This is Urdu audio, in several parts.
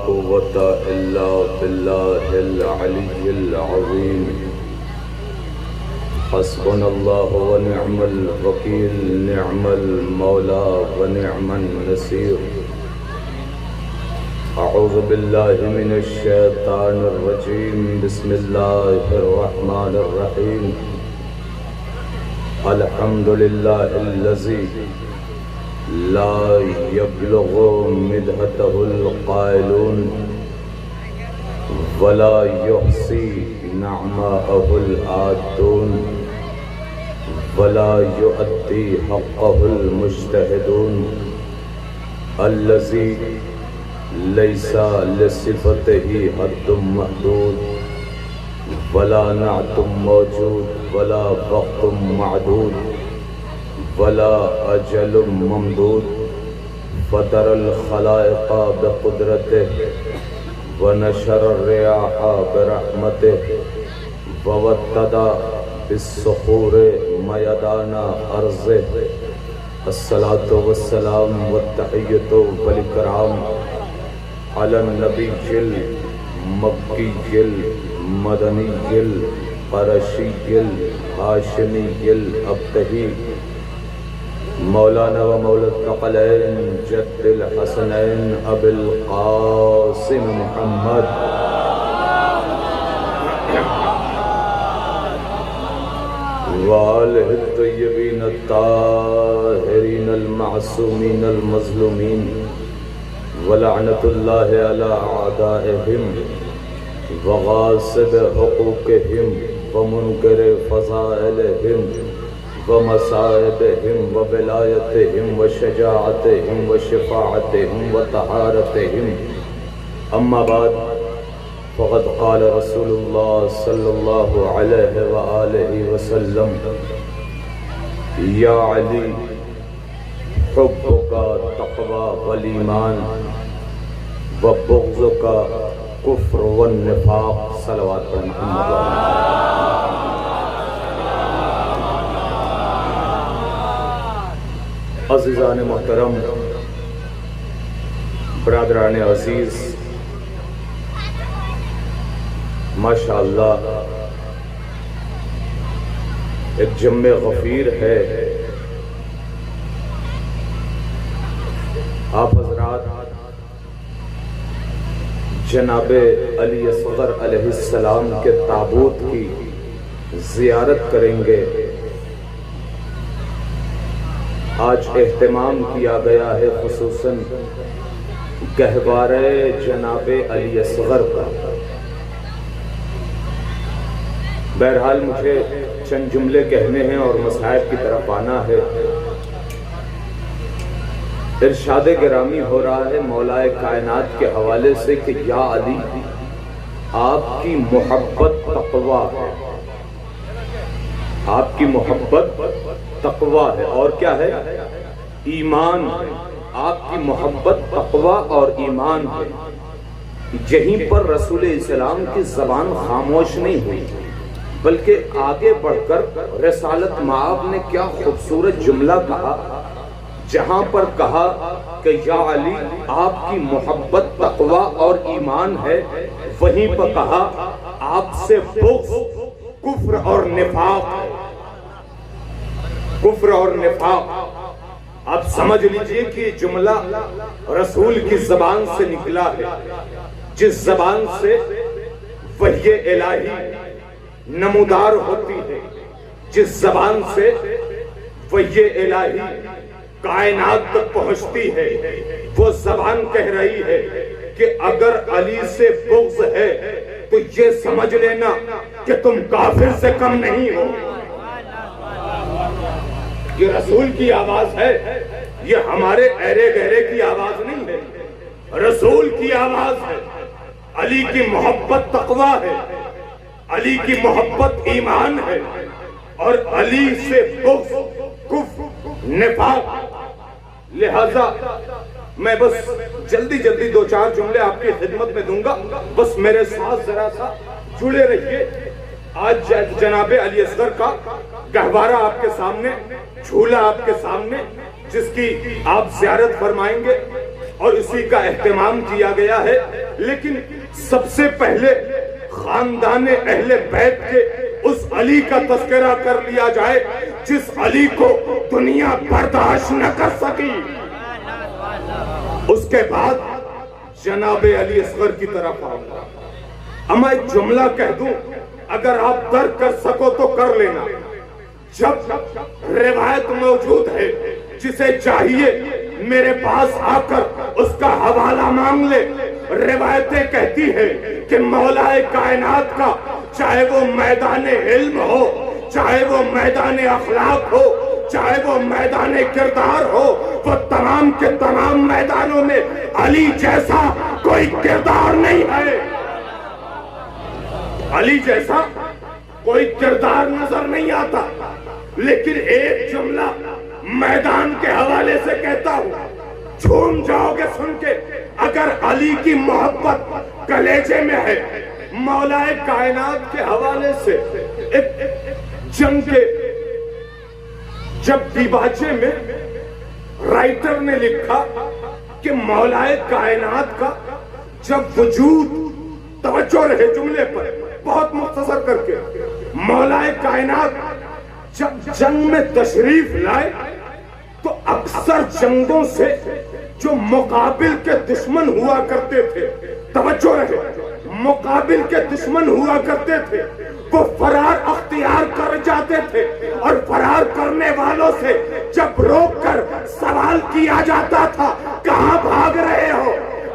قوة إلا بالله العلي العظيم حسبنا الله ونعم الوكيل نعم المولى ونعم النصير أعوذ بالله من الشيطان الرجيم بسم الله الرحمن الرحيم الحمد لله الذي لا يبلغ مدحته القائلون ولا يحصي نعماءه العادون ولا يؤدي حقه المجتهدون الذي ليس لصفته حد محدود ولا نعت موجود ولا وقت معدود ولا أجل ممدود فطر الخلائق بقدرته ونشر الرياح برحمته ووتد بالصخور ميدان أرضه الصلاة والسلام والتحية والإكرام على النبي المكي المدني القرشي الهاشمي الأبتهي مولانا ومولى الثقلين جد الحسنين أبي القاسم محمد وآله الطيبين الطاهرين المعصومين المظلومين ولعنة الله على أعدائهم وغاصب حقوقهم ومنكر فضائلهم ومصائبهم وولايتهم وشجاعتهم وشفاعتهم وطهارتهم أما بعد فقد قال رسول الله صلى الله عليه وآله وسلم يا علي حبك تقوى والإيمان وبغضك كفر والنفاق صلوات محمد عزیزان محترم برادران عزیز ماشاءاللہ ایک جمع غفیر ہے آپ حضرات جناب علی اصغر علیہ السلام کے تابوت کی زیارت کریں گے آج اہتمام کیا گیا ہے خصوصاً گہوارہ جناب علی اصغر کا بہرحال مجھے چند جملے کہنے ہیں اور مصائب کی طرف آنا ہے ارشاد گرامی ہو رہا ہے مولا کائنات کے حوالے سے کہ یا علی آپ کی محبت تقویٰ ہے آپ کی محبت تقویٰ ہے اور کیا ہے ایمان آپ کی محبت تقویٰ اور ایمان ہے یہیں پر رسول اسلام کی زبان خاموش نہیں ہوئی بلکہ آگے بڑھ کر رسالت مآب نے کیا خوبصورت جملہ کہا جہاں پر کہا کہ یا علی آپ کی محبت تقویٰ اور ایمان ہے وہیں پر کہا آپ سے بغض کفر اور نفاق ہے کفر اور نفاق آپ سمجھ لیجئے کہ جملہ رسول کی زبان سے نکلا ہے جس زبان سے وحی الہی نمودار ہوتی ہے جس زبان سے وحی الہی کائنات تک پہنچتی ہے وہ زبان کہہ رہی ہے کہ اگر علی سے بغض ہے تو یہ سمجھ لینا کہ تم کافر سے کم نہیں ہو یہ رسول کی آواز ہے یہ ہمارے ایرے گہرے کی آواز نہیں ہے رسول کی آواز ہے علی کی محبت تقویٰ ہے علی کی محبت ایمان ہے اور علی سے بغض کفر نفاق لہذا میں بس جلدی دو چار جملے آپ کی خدمت میں دوں گا بس میرے ساتھ ذرا سا جڑے رہیے آج جناب علی اصغر کا گہوارہ آپ کے سامنے جھولا آپ کے سامنے جس کی آپ زیارت فرمائیں گے اور اسی کا اہتمام کیا گیا ہے، لیکن سب سے پہلے خاندان اہل بیت کے اس علی کا تذکرہ کر لیا جائے جس علی کو دنیا برداشت نہ کر سکی۔ اس کے بعد جناب علی اصغر کی طرف آؤں گا۔ اما ایک جملہ کہہ دوں، اگر آپ درک کر سکو تو کر لینا۔ جب روایت موجود ہے، جسے چاہیے میرے پاس آ کر اس کا حوالہ مانگ لے۔ روایتیں کہتی ہیں کہ مولا کائنات کا چاہے وہ میدان علم ہو، چاہے وہ میدان اخلاق ہو، چاہے وہ میدان کردار ہو، وہ تمام کے تمام میدانوں میں علی جیسا کوئی کردار نہیں ہے۔ علی جیسا کوئی کردار نظر نہیں آتا، لیکن ایک جملہ میدان کے حوالے سے کہتا ہوں، جھوم جاؤ گے سن کے۔ اگر علی کی محبت کلیجے میں ہے، مولا کائنات کے حوالے سے ایک جنگ کے جب دیباچے میں رائٹر نے لکھا کہ مولا کائنات کا جب وجود، توجہ رہے جملے پر بہت مختصر کر کے، مولا کائنات جب جنگ میں تشریف لائے تو اکثر جنگوں سے جو مقابل کے دشمن ہوا کرتے تھے، توجہ رہے، مقابل کے دشمن ہوا کرتے تھے، وہ فرار اختیار کر جاتے تھے، اور فرار کرنے والوں سے جب روک کر سوال کیا جاتا تھا کہاں بھاگ رہے ہو،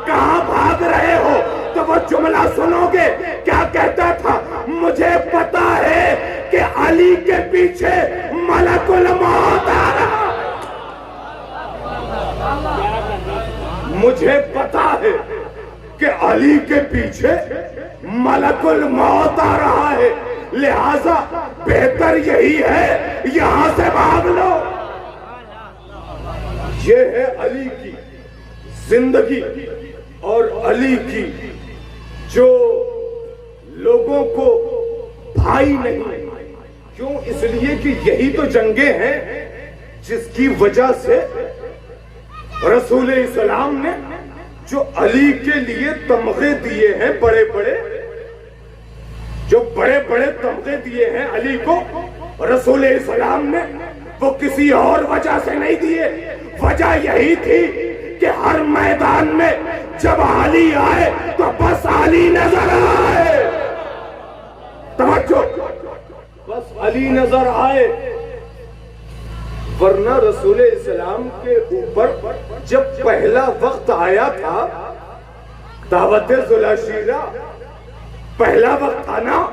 کہاں بھاگ رہے ہو، تو وہ جملہ سنو گے کیا کہتا تھا، مجھے پتا ہے کہ علی کے پیچھے ملک الموت آ رہا، مجھے پتا ہے کہ علی کے پیچھے ملک الموت آ رہا ہے، لہذا بہتر یہی ہے یہاں سے بھاگ لو۔ یہ ہے علی کی زندگی اور علی کی جو لوگوں کو بھائی نہیں، کیوں؟ اس لیے کہ یہی تو جنگیں ہیں جس کی وجہ سے رسول اسلام نے جو علی کے لیے تمغے دیے ہیں، بڑے بڑے جو بڑے بڑے تمغے دیے ہیں علی کو، رسول اسلام نے وہ کسی اور وجہ سے نہیں دیے، وجہ یہی تھی کہ ہر میدان میں جب علی آئے تو بس علی نظر آئے، توجہ، بس علی نظر آئے۔ ورنہ رسول اسلام کے اوپر جب پہلا وقت آیا تھا دعوت ذوالعشیرہ، پہلا وقت تھا نا،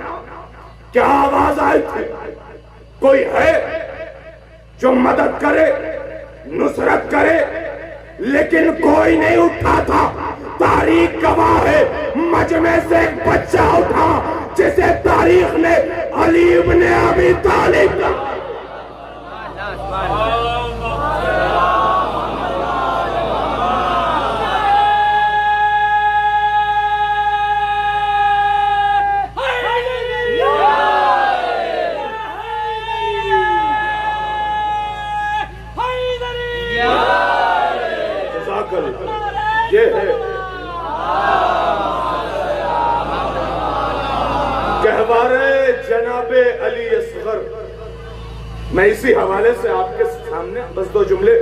کیا آواز آئی تھی؟ کوئی ہے جو مدد کرے، نصرت کرے، لیکن کوئی نہیں اٹھا تھا۔ تاریخ گواہ ہے، مجمع سے ایک بچہ اٹھا جسے تاریخ نے علی ابن ابی طالب کا یہ ہے گہوارے جناب علی اصغر۔ میں اسی حوالے سے آپ کے سامنے بس دو جملے،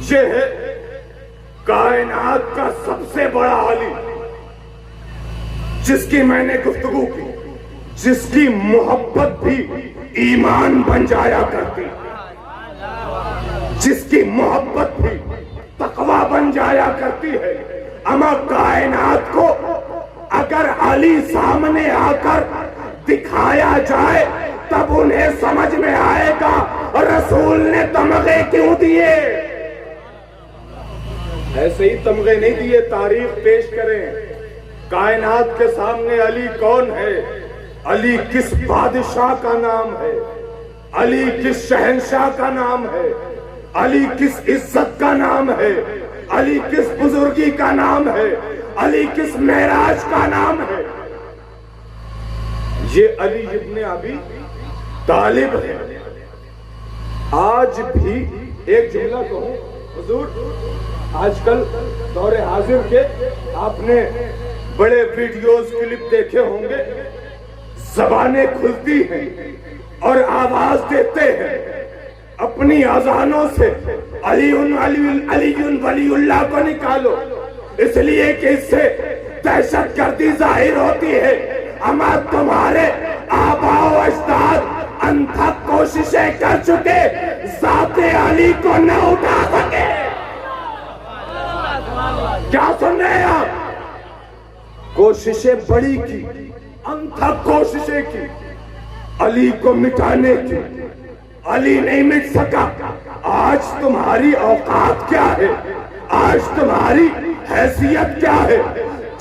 یہ ہے کائنات کا سب سے بڑا علی جس کی میں نے گفتگو کی، جس کی محبت بھی ایمان بن جایا کرتی، جس کی محبت بھی تقوی بن جایا کرتی ہے۔ اما کائنات کو اگر علی سامنے آ کر دکھایا جائے تب انہیں سمجھ میں آئے گا رسول نے تمغے کیوں دیے۔ ایسے ہی تمغے نہیں دیے، تاریخ پیش کریں، کائنات کے سامنے علی کون ہے، علی کس بادشاہ کا نام ہے، علی کس شہنشاہ کا نام ہے، علی کس عزت کا نام ہے، علی کس بزرگی کا نام ہے، علی کس معراج کا نام ہے۔ یہ علی ابن ابی طالب ہے۔ آج بھی ایک جملہ کہوں حضور، آج کل دور حاضر کے آپ نے بڑے ویڈیوز کلپ دیکھے ہوں گے، زبانیں کھلتی ہیں اور آواز دیتے ہیں، اپنی اذانوں سے علی ولی اللہ کو نکالو، اس لیے کہ اس سے دہشت گردی ظاہر ہوتی ہے۔ اما تمہارے آبا و اجداد انتھک کوششیں کر چکے، ذات علی کو نہ اٹھا سکے۔ کیا سن رہے ہیں آپ؟ کوششیں بڑی کی، انتھک کوششیں کی علی کو مٹانے کی، علی نہیں مٹ سکا۔ آج تمہاری اوقات کیا ہے؟ آج تمہاری حیثیت کیا ہے؟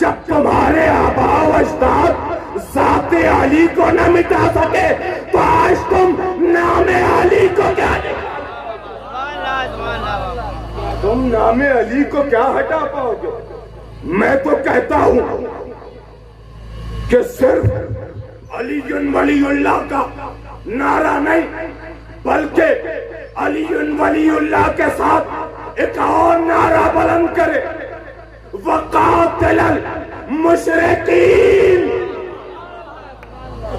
جب تمہارے آبا و اجداد ذات علی کو نہ مٹا سکے تو آج تم نام علی کو کیا تم نام علی کو کیا ہٹا پاؤ گے؟ میں تو کہتا ہوں کہ صرف علی ولی اللہ کا نعرہ نہیں، بلکہ علی ولی اللہ کے ساتھ ایک اور نعرہ بلند کرے، وقاتل المشرکین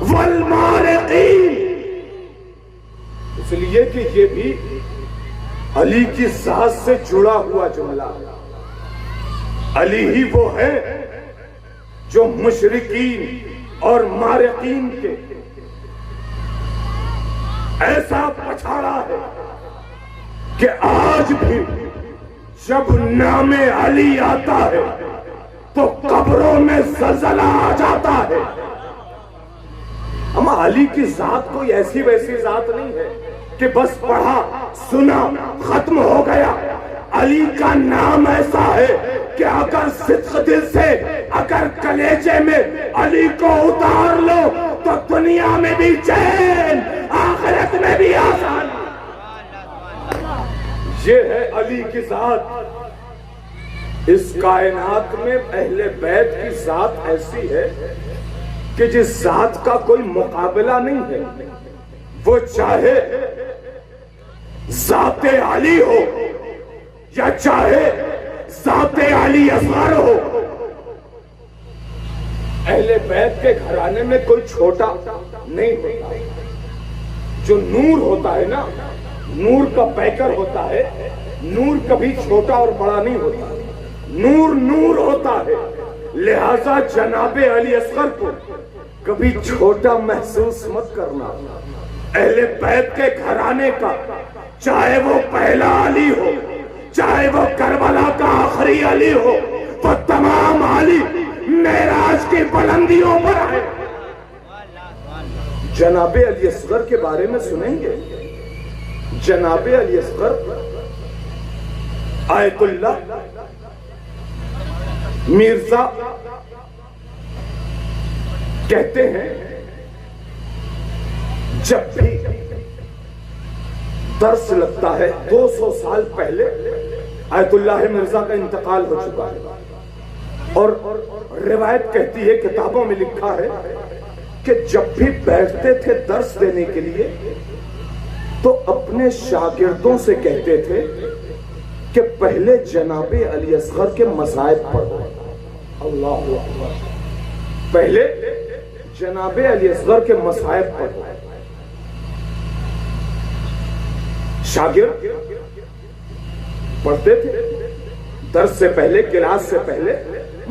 والمارقین، اس لیے کہ یہ بھی علی کی ذات سے جڑا ہوا جملہ ہے۔ علی ہی وہ ہے جو مشرکین اور مارقین کے ایسا پچھاڑا ہے کہ آج بھی جب نام علی آتا ہے تو قبروں میں زلزلہ آ جاتا ہے۔ اما علی کی ذات کوئی ایسی ویسی ذات نہیں ہے کہ بس پڑھا سنا ختم ہو گیا۔ علی کا نام ایسا ہے کہ اگر صدق دل سے، اگر کلیجے میں علی کو اتار لو تو دنیا میں بھی چین، آخرت میں بھی آسان۔ یہ ہے علی کی ذات۔ اس کائنات میں اہل بیت کی ذات ایسی ہے کہ جس ذات کا کوئی مقابلہ نہیں ہے، وہ چاہے ذات علی ہو یا چاہے ذات علی اصغر ہو۔ اہل بیت کے گھرانے میں کوئی چھوٹا نہیں ہوتا۔ جو نور ہوتا ہے نا، نور کا پیکر ہوتا ہے، نور کبھی چھوٹا اور بڑا نہیں ہوتا، نور نور ہوتا ہے۔ لہذا جناب علی اصغر کو کبھی چھوٹا محسوس مت کرنا۔ اہل بیت کے گھرانے کا، چاہے وہ پہلا علی ہو، چاہے وہ کربلا کا آخری علی ہو، وہ تمام علی معراج کی بلندیوں پر آئے۔ جناب علی اصغر کے بارے میں سنیں گے۔ جناب علی اصغر آیت اللہ مرزا کہتے ہیں جب بھی درس لگتا ہے، 200 سال پہلے آیت اللہ مرزا کا انتقال ہو چکا ہے، اور روایت کہتی ہے، کتابوں میں لکھا ہے کہ جب بھی بیٹھتے تھے درس دینے کے لیے تو اپنے شاگردوں سے کہتے تھے کہ پہلے جناب علی اصغر کے مصائب پڑھو۔ اللہ اکبر، پہلے جناب علی اصغر کے مصائب پڑھو۔ شاگرد پڑھتے تھے، درس سے پہلے، کلاس سے پہلے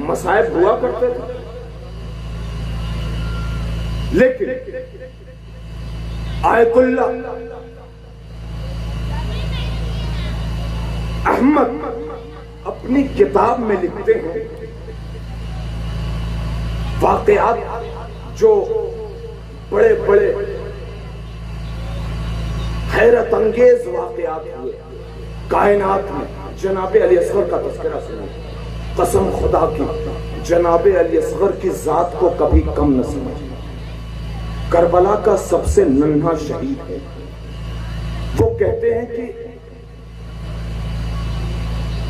مصائب ہوا کرتے تھے، لیکن آیت اللہ احمد اپنی کتاب میں لکھتے ہیں واقعات جو بڑے بڑے حیرت انگیز واقعات ہوئے کائنات میں۔ جناب علی اصغر کا تذکرہ سنیں، قسم خدا کی جناب علی اصغر کی ذات کو کبھی کم نہ سمجھیں۔ کربلا کا سب سے ننھا شہید ہے۔ وہ کہتے ہیں کہ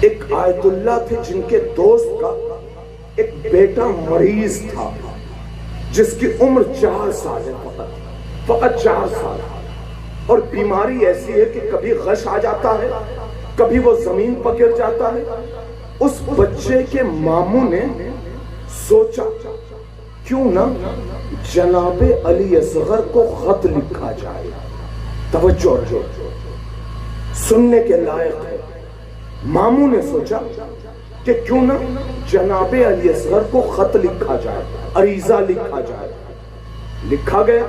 ایک آیت اللہ تھے جن کے دوست کا ایک بیٹا مریض تھا جس کی عمر 4 سال ہے، فقط 4 سال، اور بیماری ایسی ہے کہ کبھی غش آ جاتا ہے، کبھی وہ زمین پر گر جاتا ہے. اس بچے کے ماموں نے سوچا کیوں نہ جناب علی اصغر کو خط لکھا جائے. توجہ رہے، سننے کے لائق ہے. ماموں نے سوچا کہ کیوں نہ جناب علی اصغر کو خط لکھا جائے، عریضہ لکھا جائے. لکھا گیا.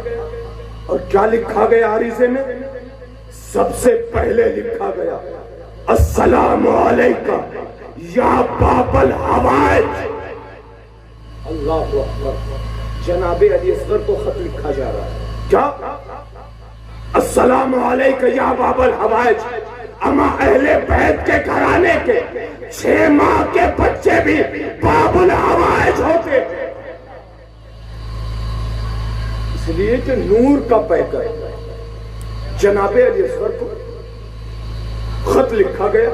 اور کیا لکھا گیا عریضے میں؟ سب سے پہلے لکھا گیا السلام علیکہ یا باب الحوائج. اللہ اکبر. جناب علی اصغر کو خط لکھا جا رہا ہے. کیا؟ السلام علیکہ یا باب الحوائج. اما اہل بیت کے گھرانے کے 6 ماہ کے بچے بھی باب الحوائج ہوتے، اس لیے کہ نور کا پیکر. جناب علی اصغر کو خط لکھا گیا.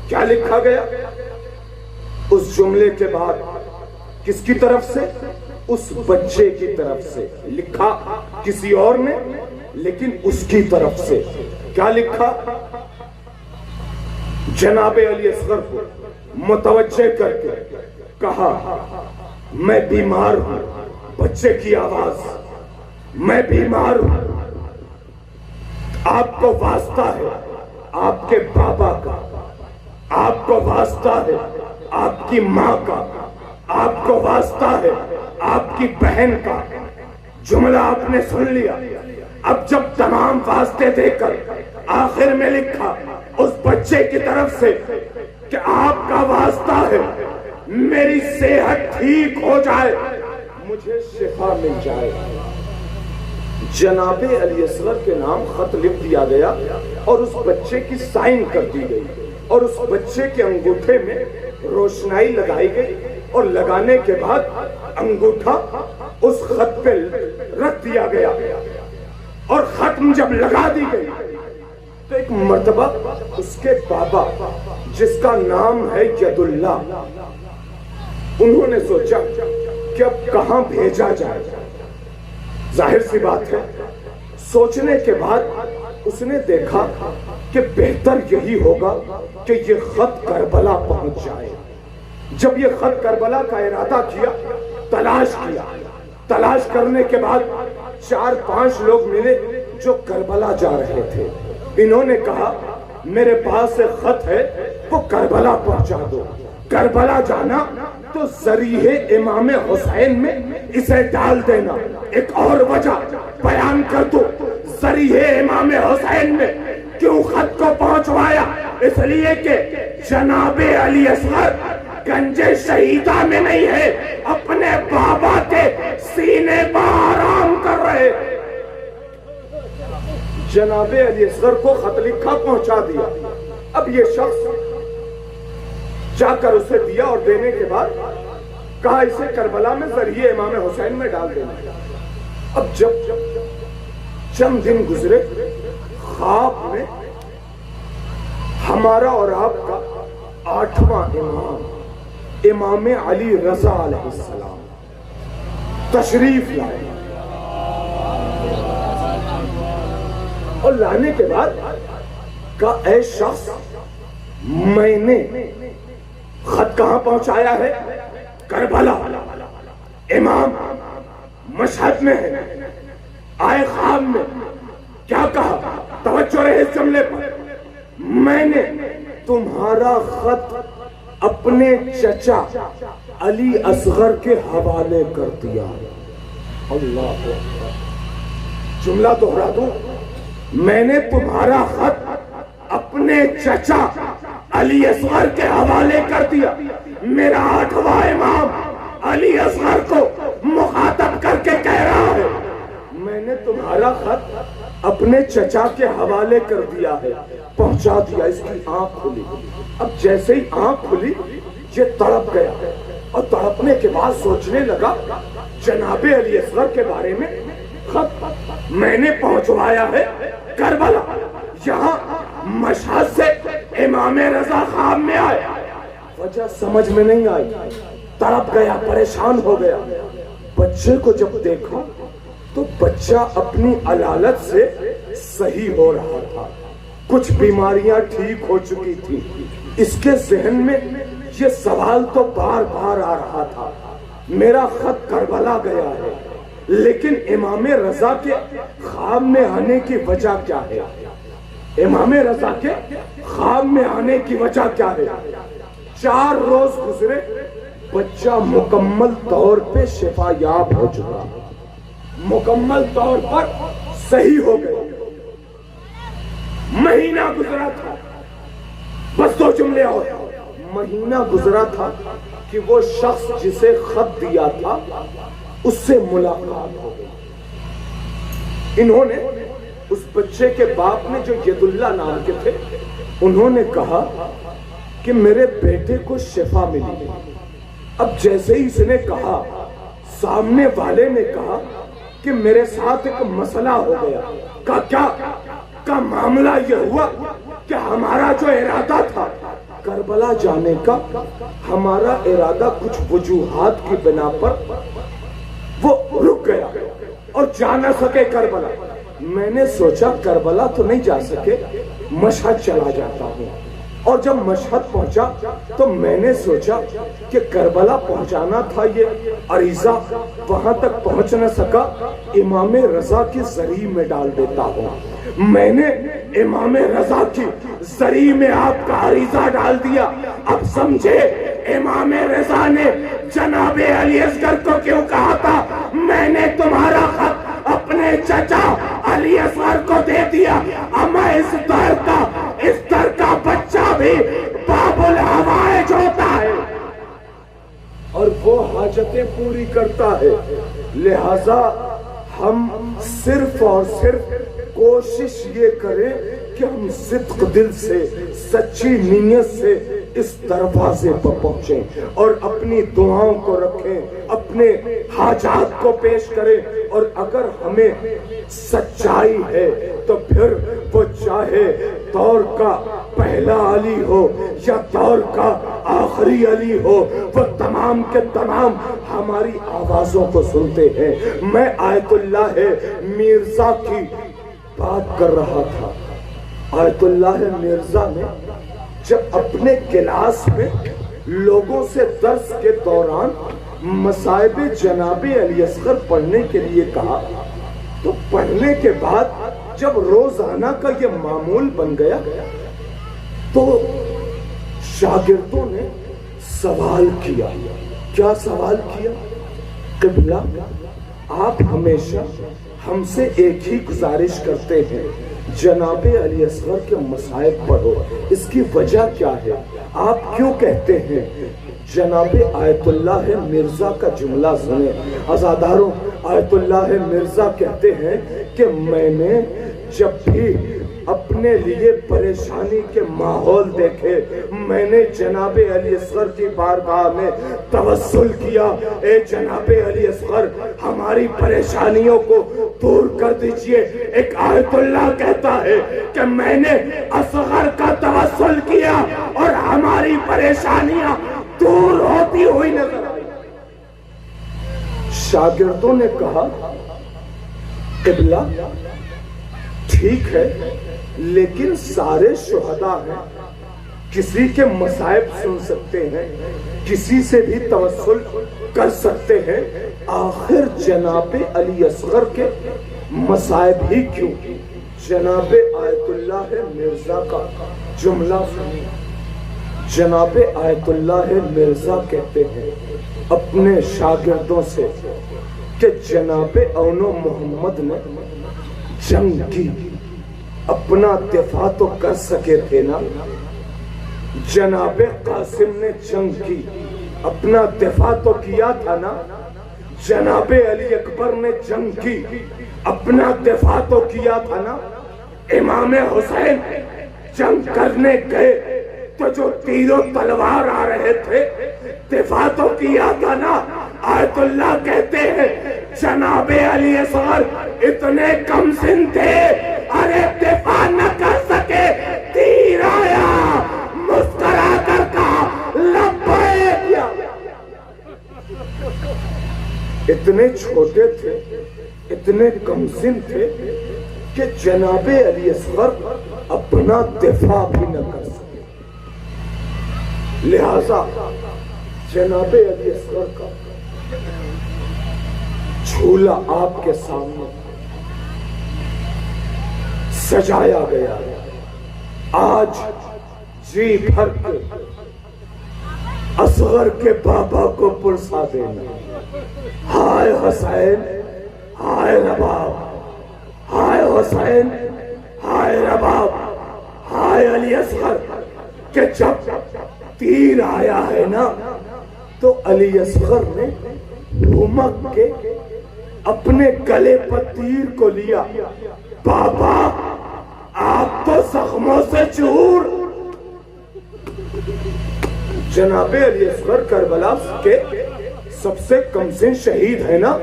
کیا لکھا گیا؟ اس جملے کے بعد کس کی طرف سے؟ اس بچے کی طرف سے. لکھا کسی اور نے لیکن اس کی طرف سے. کیا لکھا؟ جناب علی اصغر کو متوجہ کر کے کہا میں بیمار ہوں. بچے کی آواز، میں بیمار ہوں. آپ کو واسطہ ہے آپ کے بابا کا، آپ کو واسطہ ہے آپ کی ماں کا، آپ کو واسطہ ہے آپ کی بہن کا. جملہ آپ نے سن لیا. اب جب تمام واسطے دے کر آخر میں لکھا اس بچے کی طرف سے کہ آپ کا واسطہ ہے میری صحت ٹھیک ہو جائے، مجھے شفا مل جائے. جناب علی اصغر کے نام خط لکھ دیا گیا اور اس بچے کی سائن کر دی گئی اور اس بچے کے انگوٹھے میں روشنائی لگائی گئی اور لگانے کے بعد انگوٹھا اس خط پہ رکھ دیا گیا. اور ختم جب لگا دی گئی تو ایک مرتبہ اس کے بابا جس کا نام ہے ید اللہ، انہوں نے سوچا کہ اب کہاں بھیجا جائے. ظاہر سی بات ہے سوچنے کے بعد اس نے دیکھا کہ بہتر یہی ہوگا کہ یہ خط کربلا پہنچ جائے. جب یہ خط کربلا کا ارادہ کیا، تلاش کرنے کے بعد 4-5 لوگ ملے جو کربلا جا رہے تھے. انہوں نے کہا میرے پاس ایک خط ہے وہ کربلا پہنچا دو. کربلا جانا تو ذریعہ امام حسین میں اسے ڈال دینا. ایک اور وجہ بیان کر دو ذریعہ امام حسین میں کیوں خط کو پہنچوایا. اس لیے کہ جناب علی اصغر گنج شہیدہ میں نہیں ہے، اپنے بابا کے سینے پر آرام کر رہے. جناب علی اصغر کو خط لکھا پہنچا دیا. اب یہ شخص جا کر اسے دیا اور دینے کے بعد کہا اسے کربلا میں ذریعہ امام حسین میں ڈال دینا. اب جب چند دن گزرے خواب میں ہمارا اور آپ کا 8واں امام علی رضا علیہ السلام تشریف لائے اور لانے کے بعد کہا اے شخص میں نے خط کہاں پہنچایا ہے؟ کربلا. امام مشہد میں ہے. آئے خواب میں کیا کہا؟ توجہ رہے اس جملے پر. میں نے تمہارا خط اپنے چچا علی اصغر کے حوالے کر دیا. اللہ اکبر. جملہ دوہرا دوں. میں نے تمہارا خط اپنے چچا علی اصغر کے حوالے کر دیا. میرا 8واں امام علی اصغر کو مخاطب کر کے کہہ رہا ہے میں نے تمہارا خط اپنے چچا کے حوالے کر دیا ہے، پہنچا دیا. اس کی آنکھ کھلی. اب جیسے ہی آنکھ کھلی یہ تڑپ گیا اور تڑپنے کے بعد سوچنے لگا جناب علی اصغر کے بارے میں خط میں نے پہنچوایا ہے کربلا. یہاں مشہد سے امام رضا خواب میں آئے. وجہ سمجھ میں نہیں آئی. تڑپ گیا، پریشان ہو گیا. بچے کو جب دیکھا تو بچہ اپنی علالت سے صحیح ہو رہا تھا. کچھ بیماریاں ٹھیک ہو چکی تھی. اس کے ذہن میں یہ سوال تو بار بار آ رہا تھا، میرا خط کربلا گیا ہے، لیکن امام رضا کے خواب میں آنے کی وجہ کیا ہے؟ امام رضا کے خواب میں آنے کی وجہ کیا ہے؟ 4 روز گزرے، بچہ مکمل طور پہ شفا یاب ہو چکا، مکمل طور پر صحیح ہو گیا. مہینہ گزرا تھا، بس 2 جملے اور. مہینہ گزرا تھا کہ وہ شخص جسے خط دیا تھا اس سے ملاقات ہو گئی. انہوں نے اس بچے کے باپ نے جو ید اللہ نام کے تھے، انہوں نے کہا کہ میرے بیٹے کو شفا ملی. اب جیسے ہی اس نے کہا، سامنے والے نے کہا کہ میرے ساتھ ایک مسئلہ ہو گیا. کہا کیا؟ کا معاملہ یہ ہوا کہ ہمارا جو ارادہ تھا کربلا جانے کا، ہمارا ارادہ کچھ وجوہات کی بنا پر وہ رک گیا اور جا نہ سکے کربلا. میں نے سوچا کربلا تو نہیں جا سکے، مشہد چلا جاتا ہوں. اور جب مشہد پہنچا تو میں نے سوچا کہ کربلا پہنچانا تھا یہ عریضہ، وہاں تک پہنچ نہ سکا، امام رضا کی زری میں ڈال دیتا ہوں. میں نے امام رضا کی زری میں آپ کا عریضہ ڈال دیا. اب سمجھے امام رضا نے جناب علی اصغر کو کیوں کہا تھا میں نے تمہارا خط اپنے چچا علی اصغر کو دے دیا. اما اس در کا بچہ بھی باب الحوائج ہوتا ہے اور وہ حاجتیں پوری کرتا ہے. لہذا ہم صرف اور صرف کوشش یہ کریں کہ ہم صدق دل سے، سچی نیت سے اس دروازے پر پہنچیں اور اپنی دعاؤں کو رکھیں، اپنے حاجات کو پیش کریں. اور اگر ہمیں سچائی ہے تو پھر وہ چاہے دور کا پہلا علی ہو یا دور کا آخری علی ہو، وہ تمام کے تمام ہماری آوازوں کو سنتے ہیں. میں آیت اللہ مرزا کی بات کر رہا تھا. آیت اللہ مرزا نے جب اپنے کلاس میں لوگوں سے درس کے دوران مصائب جناب علی اصغر پڑھنے کے لیے کہا، تو پڑھنے کے بعد جب روزانہ کا یہ معمول بن گیا تو شاگردوں نے سوال کیا. کیا سوال کیا؟ قبلہ آپ ہمیشہ ہم سے ایک ہی گزارش کرتے ہیں، جناب علی اصغر کے مصائب پڑھو، اس کی وجہ کیا ہے؟ آپ کیوں کہتے ہیں؟ جناب آیت اللہ مرزا کا جملہ سنیں عزاداروں. آیت اللہ مرزا کہتے ہیں کہ میں نے جب بھی اپنے لیے پریشانی کے ماحول دیکھے، میں نے جناب علی اصغر کی بارگاہ میں توسل کیا، اے جناب علی اصغر ہماری پریشانیوں کو دور کر دیجئے. ایک آیت اللہ کہتا ہے کہ میں نے اصغر کا توسل کیا اور ہماری پریشانیاں دور ہوتی ہوئی نظر آئی. شاگردوں نے کہا قبلہ ٹھیک ہے لیکن سارے شہداء ہیں، کسی کے مصائب سن سکتے ہیں، کسی سے بھی توسل کر سکتے ہیں، آخر جناب علی اصغر کے مصائب ہی کیوں؟ جناب آیت اللہ مرزا کا جملہ سنیں. جناب آیت اللہ مرزا کہتے ہیں اپنے شاگردوں سے کہ جناب اون و محمد نے جنگ کی، اپنا دفاع تو کر سکے تھے نا. جناب قاسم نے جنگ کی، اپنا دفاع تو کیا تھا نا. جناب علی اکبر نے جنگ کی، اپنا دفاع تو کیا تھا نا. امام حسین جنگ کرنے گئے تو جو تیر و تلوار آ رہے تھے دفاع تو کیا تھا نا. آیت اللہ کہتے ہیں جناب علی اصغر اتنے کم سن تھے، ارے دفاع نہ کر سکے، تیر آیا مسکرا کر کہا لبیک. اتنے چھوٹے تھے، اتنے کم سن تھے کہ جناب علی اصغر اپنا دفاع بھی نہ کر سکے، لہذا جناب علی اصغر کا جھولا آپ کے سامنے سجایا گیا ہے۔ آج جی بھر کے اصغر کے بابا کو پرسا دینا، ہائے حسین ہائے رباب، ہائے حسین ہائے رباب، ہائے علی اصغر، کہ جب تیر آیا ہے نا تو علی اصغر نے بھمک کے اپنے گلے پر تیر کو لیا، بابا آپ تو زخموں سے چور۔ جناب علی اصغر کربلا کے سب سے کمسن شہید ہے نا،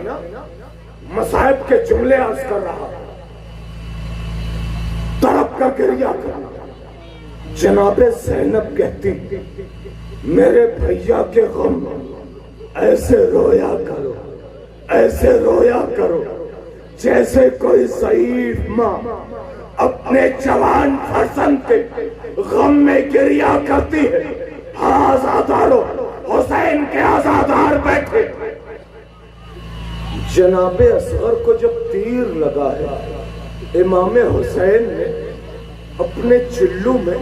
مصائب کے جملے عرض کر رہا، تڑپ کا گریہ کرنا۔ جناب زینب کہتی میرے بھیا کے غم ایسے رویا کرو، ایسے رویا کرو جیسے کوئی ضعیف ماں اپنے جوان فرزند کے غم میں گریہ کرتی ہے۔ ہاں آزادارو، حسین کے آزادار بیٹھے۔ جناب اصغر کو جب تیر لگا ہے، امام حسین نے اپنے چلو میں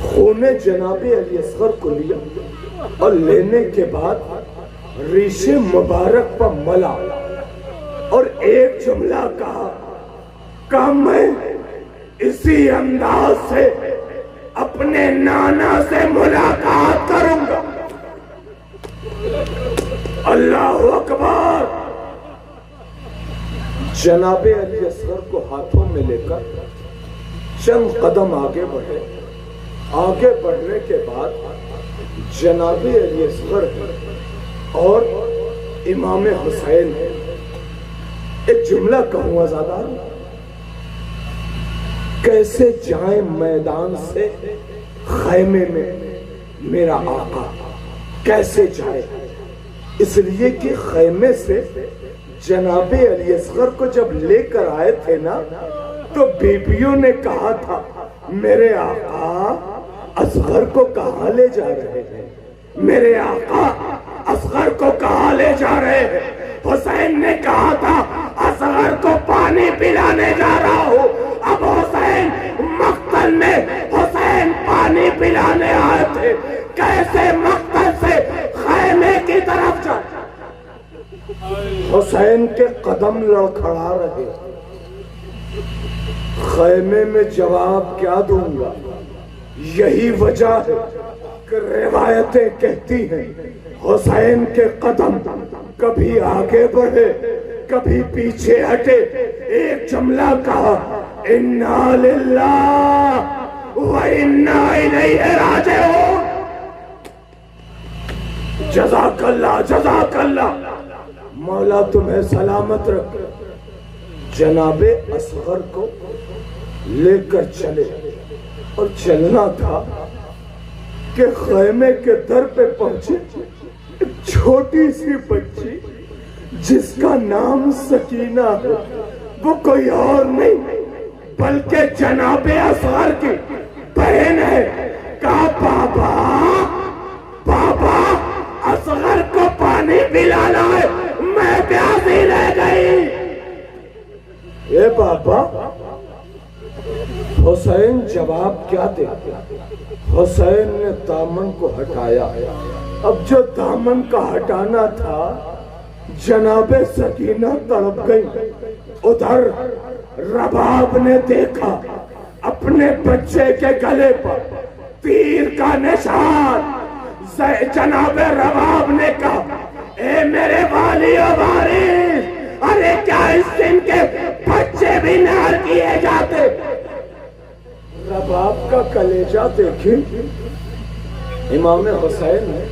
خون جناب علی اصغر کو لیا اور لینے کے بعد ریش مبارک پر ملا اور ایک جملہ کہا کہ میں اسی انداز سے اپنے نانا سے ملاقات کروں گا۔ اللہ اکبر۔ جناب علی اصغر کو ہاتھوں میں لے کر چند قدم آگے بڑھے، آگے بڑھنے کے بعد جناب علی اصغر اور امام حسین ہے۔ ایک جملہ کہوں آزادار، کیسے جائیں میدان سے خیمے میں میرا آقا، کیسے جائے؟ اس لیے کہ خیمے سے جناب علی اصغر کو جب لے کر آئے تھے نا تو بیبیوں نے کہا تھا میرے آقا اصغر کو کہاں لے جا رہے ہیں، میرے آقا اصغر کو کہاں لے جا رہے ہیں؟ حسین نے کہا تھا اصغر کو پانی پلانے جا رہا ہوں۔ اب حسین مقتل میں حسین پانی پلانے آئے تھے، کیسے مقتل سے خیمے کی طرف جائے؟ حسین کے قدم لڑکھڑا رہے، خیمے میں جواب کیا دوں گا؟ یہی وجہ ہے کہ روایتیں کہتی ہیں حسین کے قدم کبھی آگے بڑھے کبھی پیچھے ہٹے۔ ایک جملہ کہا انا للہ و انا الیہ راجعون۔ جزاک اللہ، جزاک اللہ، مولا تمہیں سلامت رکھ۔ جناب اصغر کو لے کر چلے اور چلنا تھا کہ خیمے کے در پہ پہنچے، ایک چھوٹی سی بچی جس کا نام سکینہ ہے، وہ کوئی اور نہیں بلکہ جناب اصغر کی بہن ہے۔ کہا بابا بابا اصغر کو پانی پلانا ہے، میں پیاسی رہ گئی۔ اے بابا، حسین جواب کیا دے؟ حسین نے دامن کو ہٹایا۔ اب جو دامن کا ہٹانا تھا جناب سکینہ تڑپ گئی۔ ادھر رباب نے دیکھا اپنے بچے کے گلے پر تیر کا نشان۔ جناب رباب نے کہا اے میرے والی و وارث، ارے کیا اس دن کے بچے بھی نار کیے جاتے؟ رباب کا کلیجہ دیکھیں، امام حسین نے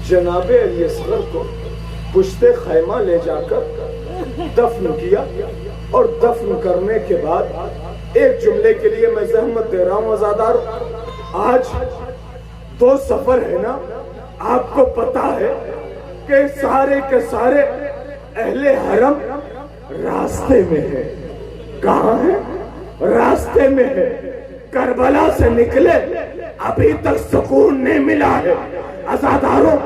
جناب علی اصغر کو پشت خیمہ لے جا کر دفن کیا، اور دفن کرنے کے بعد ایک جملے کے لیے میں زحمت دے رہا ہوں آزادار، آج 2 سفر ہے نا، آپ کو پتا ہے کہ سارے کے سارے اہل حرم راستے میں ہیں، کہاں ہے؟ راستے میں ہے، کربلا سے نکلے ابھی تک سکون نہیں ملا ہے۔ عزاداروں،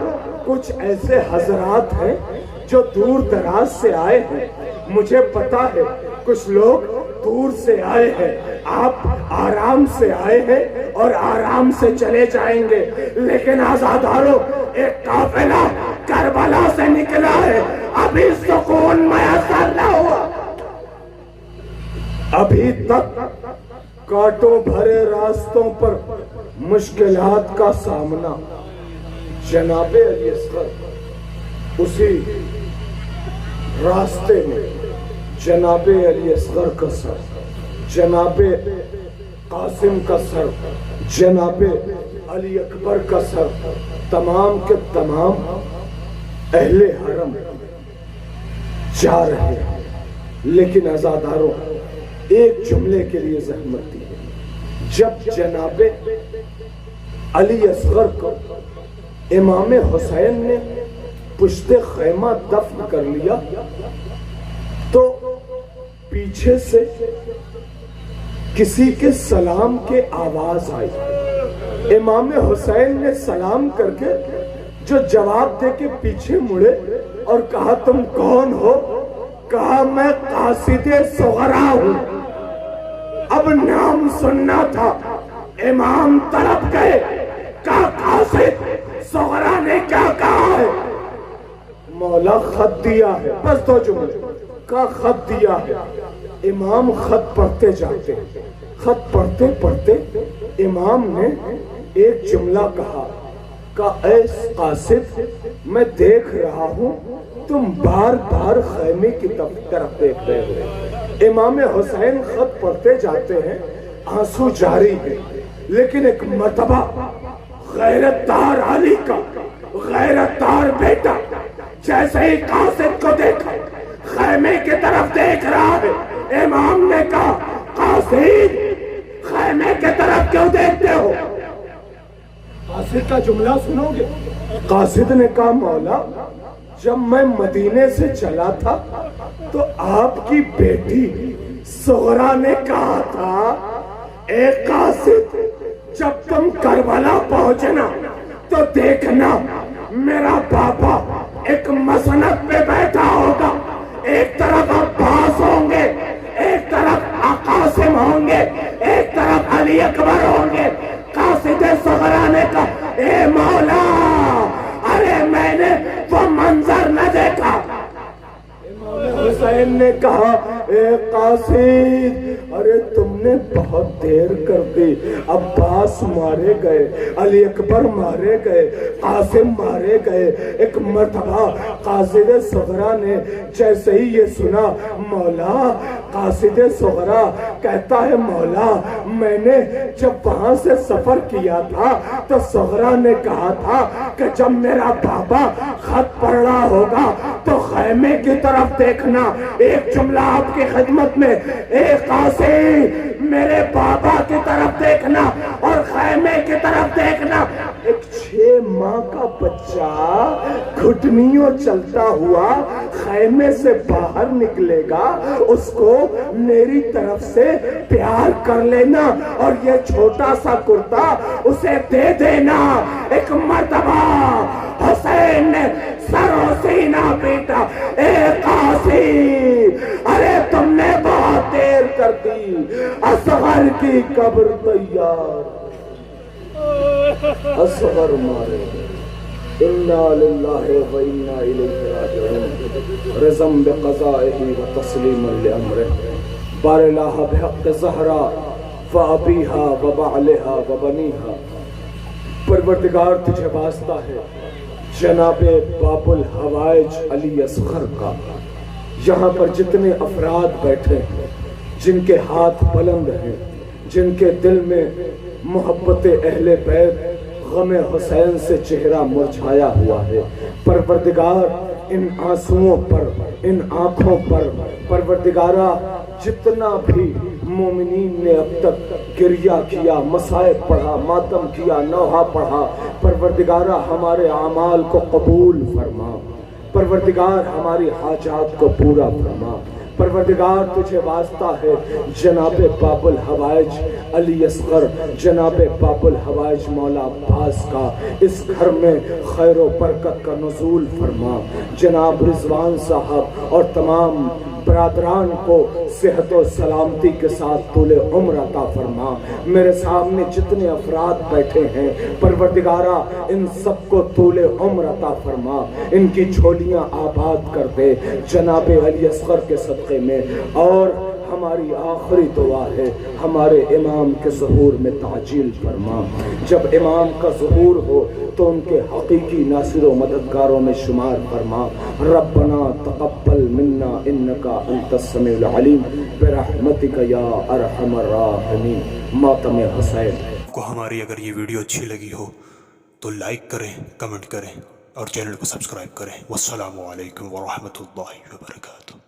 کچھ ایسے حضرات ہیں جو دور دراز سے آئے ہیں، مجھے پتا ہے کچھ لوگ دور سے آئے ہیں، آپ آرام سے آئے ہیں اور آرام سے چلے جائیں گے، لیکن عزاداروں ایک قافلہ کربلا سے نکلا ہے، ابھی سکون میسر نہ ہوا، ابھی تک کانٹوں بھرے راستوں پر مشکلات کا سامنا۔ جناب علی اصغر اسی راستے میں، جناب علی اصغر کا سر، جناب قاسم کا سر، جناب علی اکبر کا سر، تمام کے تمام اہل حرم جا رہے ہیں، لیکن عزاداروں ایک جملے کے لیے زحمت دی۔ جب جناب علی اصغر کو امام حسین نے پشت خیمہ دفن کر لیا تو پیچھے سے کسی کے سلام کے آواز آئی۔ امام حسین نے سلام کر کے جو جواب دے کے پیچھے مڑے اور کہا تم کون ہو؟ کہا میں قاصد صغرا ہوں۔ اب نام سننا تھا، امام طرف گئے، کہا قاصد صغرا نے کیا کہا ہے؟ مولا خط دیا ہے، بس دو جملے کا خط دیا ہے۔ امام خط پڑھتے جاتے، خط پڑھتے پڑھتے امام نے ایک جملہ کہا کہ اے قاصد میں دیکھ رہا ہوں تم بار بار خیمے کی طرف دیکھ رہے ہو۔ امام حسین خط پڑھتے جاتے ہیں، آنسو جاری ہے، لیکن ایک مرتبہ غیرت دار علی کا غیرت دار بیٹا جیسے ہی قاصد کو دیکھا خیمے کی طرف دیکھ رہا ہے، امام نے کہا قاصد خیمے کی طرف کیوں دیکھتے ہو؟ قاصد کا جملہ سنو گے؟ قاصد نے کہا مولا جب میں مدینے سے چلا تھا تو آپ کی بیٹی صغرا نے کہا تھا اے قاصد جب تم کربلا پہنچنا تو دیکھنا میرا پاپا ایک مسند پہ بیٹھا ہوگا، ایک طرف عباس ہوں گے، ایک طرف قاسم ہوں گے، ایک طرف علی اکبر ہوں گے۔ قاصد صغرا نے کہا اے مولا ارے میں نے وہ منظر نہ دیکھا۔ حسین نے کہا اے قاصد ارے تم نے بہت دیر کر دی، عباس مارے گئے، علی اکبر مارے گئے، قاسم مارے گئے۔ ایک مرتبہ قاصد صغرا نے جیسے ہی یہ سنا، مولا قاصد صغرا کہتا ہے مولا میں نے جب وہاں سے سفر کیا تھا تو صغرا نے کہا تھا کہ جب میرا بابا خط پڑھ رہا ہوگا تو خیمے کی طرف دیکھنا۔ ایک جملہ آپ کی خدمت میں، اے قاصد میرے بابا کی طرف دیکھنا اور خیمے کی طرف دیکھنا۔ ایک 6 ماہ کا بچہ گھٹنیوں چلتا ہوا خیمے سے باہر نکلے گا، اس کو میری طرف سے پیار کر لینا اور یہ چھوٹا سا کرتا اسے دے دینا۔ ایک مرتبہ حسین نے سر و سینہ پیٹا، اے قاصد ارے تم نے بہت دیر کر دی، اصغر کی قبر تیار، اصغر مارے انا للہ و انا الیہ راجعون، رضم بقضائہ و تسلیما لامرہ، بارلہ بحق زہرا فابیہا و بعلہا و بنیہا۔ پروردگار تجھے واسطہ ہے جناب باب الحوائج علی اصغر کا، یہاں پر جتنے افراد بیٹھے ہیں جن کے ہاتھ بلند ہیں، جن کے دل میں محبت اہل بیت غم حسین سے چہرہ مرجھایا ہوا ہے، پروردگار ان آنسوؤں پر، ان آنکھوں پر پروردگارہ جتنا بھی مومنین نے اب تک گریہ کیا، مصائب پڑھا، ماتم کیا، نوحہ پڑھا، پروردگارہ ہمارے اعمال کو قبول فرما، پروردگار ہماری حاجات کو پورا فرما، پروردگار تجھے واسطہ ہے جناب باب الحوائج علی اصغر، جناب باب الحوائج مولا عباس کا اس گھر میں خیر و برکت کا نزول فرما، جناب رضوان صاحب اور تمام برادران کو صحت و سلامتی کے ساتھ طول عمر عطا فرما۔ میرے سامنے جتنے افراد بیٹھے ہیں پروردگارہ ان سب کو طول عمر عطا فرما، ان کی جھولیاں آباد کر دے جناب علی اصغر کے صدقے میں۔ اور ہماری آخری دعا ہے ہمارے امام کے ظہور میں تعجیل فرما، جب امام کا ظہور ہو تو ان کے حقیقی ناصر و مددگاروں میں شمار فرما۔ ربنا تقبل منا انکا انت السمیع العلیم برحمتک یا ارحم الراحمین۔ ماتم حسین۔ کو ہماری اگر یہ ویڈیو اچھی لگی ہو تو لائک کریں، کمنٹ کریں اور چینل کو سبسکرائب کریں۔ والسلام علیکم ورحمۃ اللہ وبرکاتہ۔